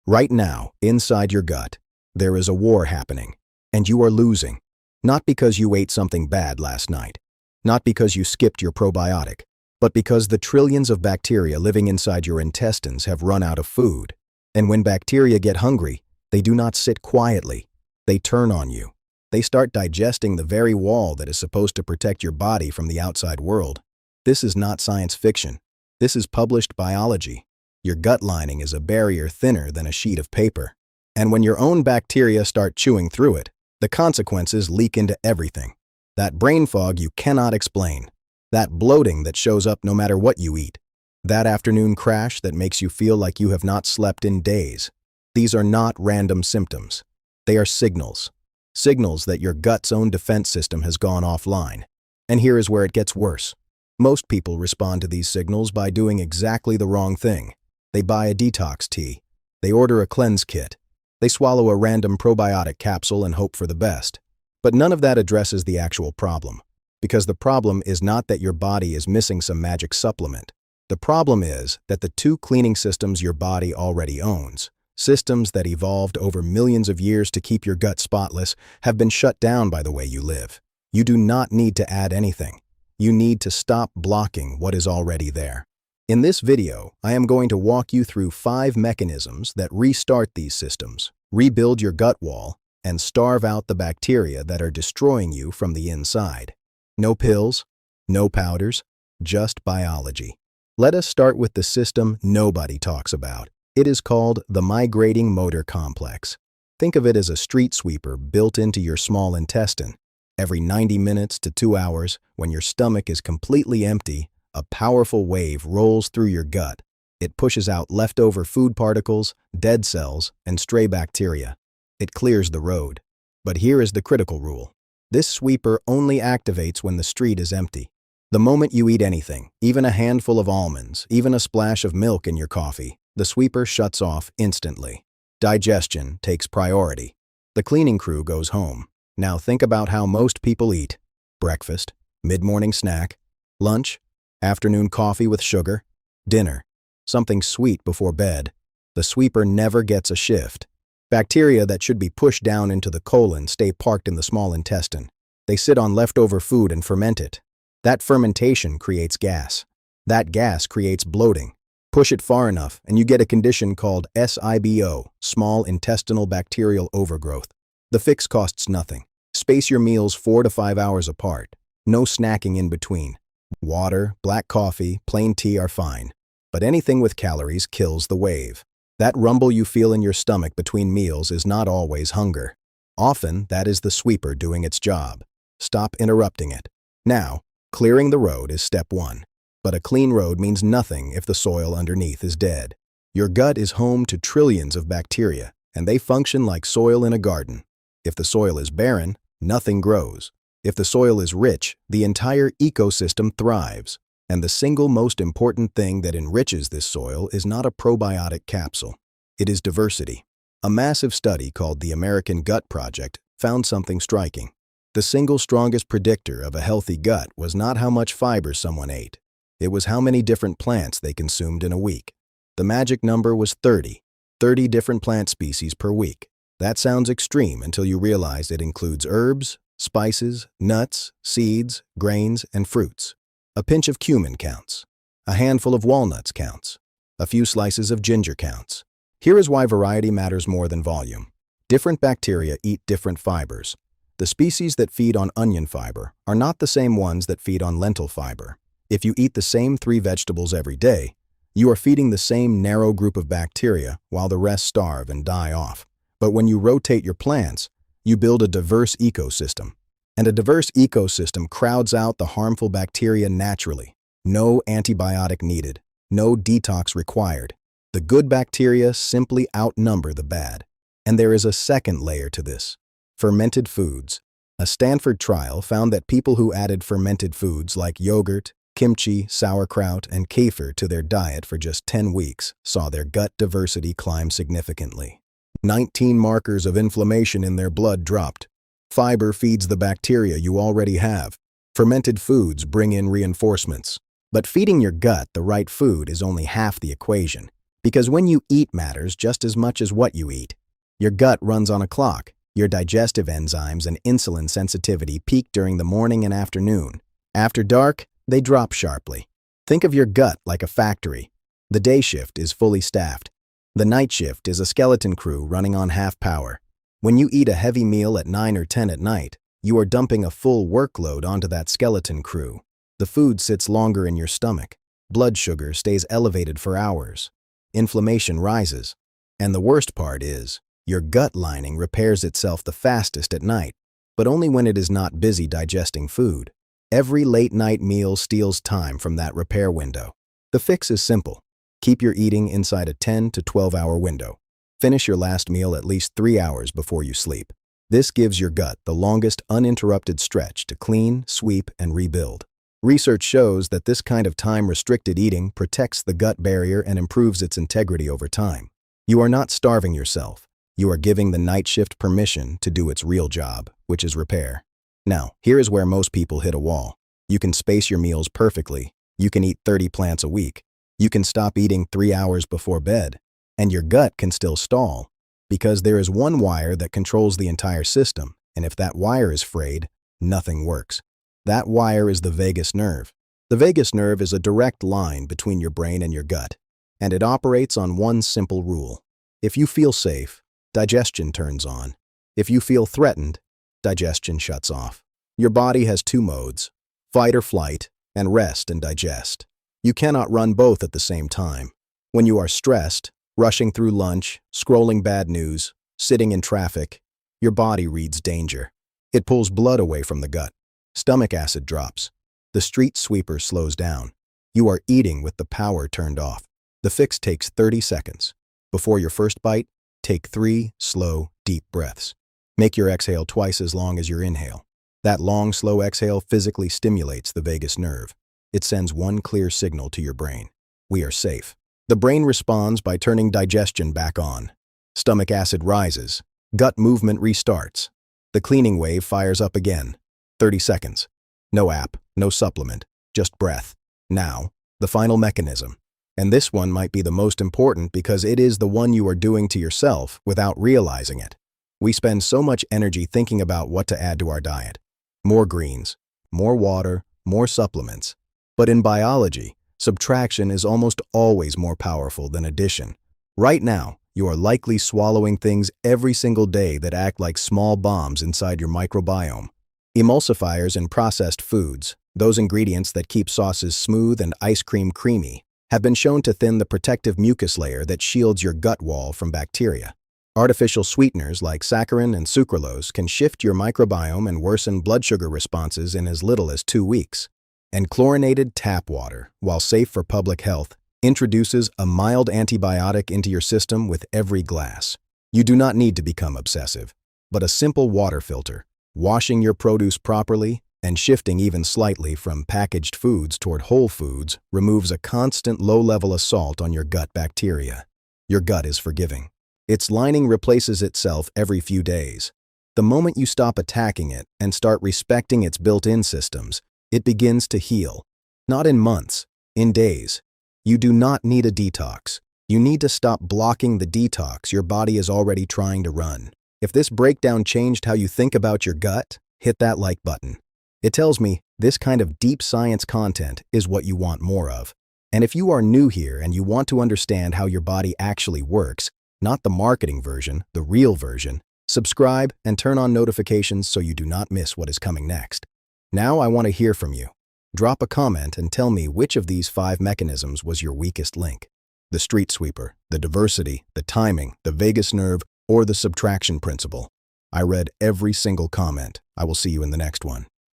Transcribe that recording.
Right now, inside your gut, there is a war happening, and you are losing. Not because you ate something bad last night, not because you skipped your probiotic, but because the trillions of bacteria living inside your intestines have run out of food. And when bacteria get hungry, they do not sit quietly. They turn on you. They start digesting the very wall that is supposed to protect your body from the outside world. This is not science fiction. This is published biology. Your gut lining is a barrier thinner than a sheet of paper. And when your own bacteria start chewing through it, the consequences leak into everything. That brain fog you cannot explain. That bloating that shows up no matter what you eat. That afternoon crash that makes you feel like you have not slept in days. These are not random symptoms. They are signals. Signals that your gut's own defense system has gone offline. And here is where it gets worse. Most people respond to these signals by doing exactly the wrong thing. They buy a detox tea. They order a cleanse kit. They swallow a random probiotic capsule and hope for the best. But none of that addresses the actual problem. Because the problem is not that your body is missing some magic supplement. The problem is that the two cleaning systems your body already owns, systems that evolved over millions of years to keep your gut spotless, have been shut down by the way you live. You do not need to add anything. You need to stop blocking what is already there. In this video, I am going to walk you through 5 mechanisms that restart these systems, rebuild your gut wall, and starve out the bacteria that are destroying you from the inside. No pills, no powders, just biology. Let us start with the system nobody talks about. It is called the migrating motor complex. Think of it as a street sweeper built into your small intestine. Every 90 minutes to 2 hours, when your stomach is completely empty, a powerful wave rolls through your gut. It pushes out leftover food particles, dead cells, and stray bacteria. It clears the road. But here is the critical rule. This sweeper only activates when the street is empty. The moment you eat anything, even a handful of almonds, even a splash of milk in your coffee, the sweeper shuts off instantly. Digestion takes priority. The cleaning crew goes home. Now think about how most people eat. Breakfast, mid-morning snack, lunch, afternoon coffee with sugar, dinner, something sweet before bed. The sweeper never gets a shift. Bacteria that should be pushed down into the colon stay parked in the small intestine. They sit on leftover food and ferment it. That fermentation creates gas. That gas creates bloating. Push it far enough and you get a condition called SIBO, small intestinal bacterial overgrowth. The fix costs nothing. Space your meals 4 to 5 hours apart. No snacking in between. Water, black coffee, plain tea are fine. But anything with calories kills the wave. That rumble you feel in your stomach between meals is not always hunger. Often, that is the sweeper doing its job. Stop interrupting it. Now, clearing the road is step 1. But a clean road means nothing if the soil underneath is dead. Your gut is home to trillions of bacteria, and they function like soil in a garden. If the soil is barren, nothing grows. If the soil is rich, the entire ecosystem thrives. And the single most important thing that enriches this soil is not a probiotic capsule. It is diversity. A massive study called the American Gut Project found something striking. The single strongest predictor of a healthy gut was not how much fiber someone ate. It was how many different plants they consumed in a week. The magic number was 30. 30 different plant species per week. That sounds extreme until you realize it includes herbs, spices, nuts, seeds, grains, and fruits. A pinch of cumin counts. A handful of walnuts counts. A few slices of ginger counts. Here is why variety matters more than volume. Different bacteria eat different fibers. The species that feed on onion fiber are not the same ones that feed on lentil fiber. If you eat the same 3 vegetables every day, you are feeding the same narrow group of bacteria while the rest starve and die off. But when you rotate your plants, you build a diverse ecosystem. And a diverse ecosystem crowds out the harmful bacteria naturally. No antibiotic needed. No detox required. The good bacteria simply outnumber the bad. And there is a second layer to this. Fermented foods. A Stanford trial found that people who added fermented foods like yogurt, kimchi, sauerkraut, and kefir to their diet for just 10 weeks saw their gut diversity climb significantly. 19 markers of inflammation in their blood dropped. Fiber feeds the bacteria you already have. Fermented foods bring in reinforcements. But feeding your gut the right food is only half the equation. Because when you eat matters just as much as what you eat. Your gut runs on a clock. Your digestive enzymes and insulin sensitivity peak during the morning and afternoon. After dark, they drop sharply. Think of your gut like a factory. The day shift is fully staffed. The night shift is a skeleton crew running on half power. When you eat a heavy meal at 9 or 10 at night, you are dumping a full workload onto that skeleton crew. The food sits longer in your stomach. Blood sugar stays elevated for hours. Inflammation rises. And the worst part is, your gut lining repairs itself the fastest at night, but only when it is not busy digesting food. Every late-night meal steals time from that repair window. The fix is simple. Keep your eating inside a 10 to 12-hour window. Finish your last meal at least 3 hours before you sleep. This gives your gut the longest uninterrupted stretch to clean, sweep, and rebuild. Research shows that this kind of time-restricted eating protects the gut barrier and improves its integrity over time. You are not starving yourself. You are giving the night shift permission to do its real job, which is repair. Now, here is where most people hit a wall. You can space your meals perfectly. You can eat 30 plants a week. You can stop eating 3 hours before bed. And your gut can still stall. Because there is one wire that controls the entire system, and if that wire is frayed, nothing works. That wire is the vagus nerve. The vagus nerve is a direct line between your brain and your gut, and it operates on one simple rule. If you feel safe, digestion turns on. If you feel threatened, digestion shuts off. Your body has two modes, fight or flight, and rest and digest. You cannot run both at the same time. When you are stressed, rushing through lunch, scrolling bad news, sitting in traffic, your body reads danger. It pulls blood away from the gut. Stomach acid drops. The street sweeper slows down. You are eating with the power turned off. The fix takes 30 seconds. Before your first bite, take 3 slow, deep breaths. Make your exhale twice as long as your inhale. That long, slow exhale physically stimulates the vagus nerve. It sends one clear signal to your brain. We are safe. The brain responds by turning digestion back on. Stomach acid rises. Gut movement restarts. The cleaning wave fires up again. 30 seconds. No app, no supplement, just breath. Now, the final mechanism. And this one might be the most important because it is the one you are doing to yourself without realizing it. We spend so much energy thinking about what to add to our diet. More greens, more water, more supplements. But in biology, subtraction is almost always more powerful than addition. Right now, you are likely swallowing things every single day that act like small bombs inside your microbiome. Emulsifiers in processed foods, those ingredients that keep sauces smooth and ice cream creamy, have been shown to thin the protective mucus layer that shields your gut wall from bacteria. Artificial sweeteners like saccharin and sucralose can shift your microbiome and worsen blood sugar responses in as little as 2 weeks. And chlorinated tap water, while safe for public health, introduces a mild antibiotic into your system with every glass. You do not need to become obsessive, but a simple water filter, washing your produce properly, and shifting even slightly from packaged foods toward whole foods removes a constant low-level assault on your gut bacteria. Your gut is forgiving. Its lining replaces itself every few days. The moment you stop attacking it and start respecting its built-in systems, it begins to heal. Not in months, in days. You do not need a detox. You need to stop blocking the detox your body is already trying to run. If this breakdown changed how you think about your gut, hit that like button. It tells me this kind of deep science content is what you want more of. And if you are new here and you want to understand how your body actually works, not the marketing version, the real version, subscribe and turn on notifications so you do not miss what is coming next. Now I want to hear from you. Drop a comment and tell me which of these 5 mechanisms was your weakest link. The street sweeper, the diversity, the timing, the vagus nerve, or the subtraction principle. I read every single comment. I will see you in the next one.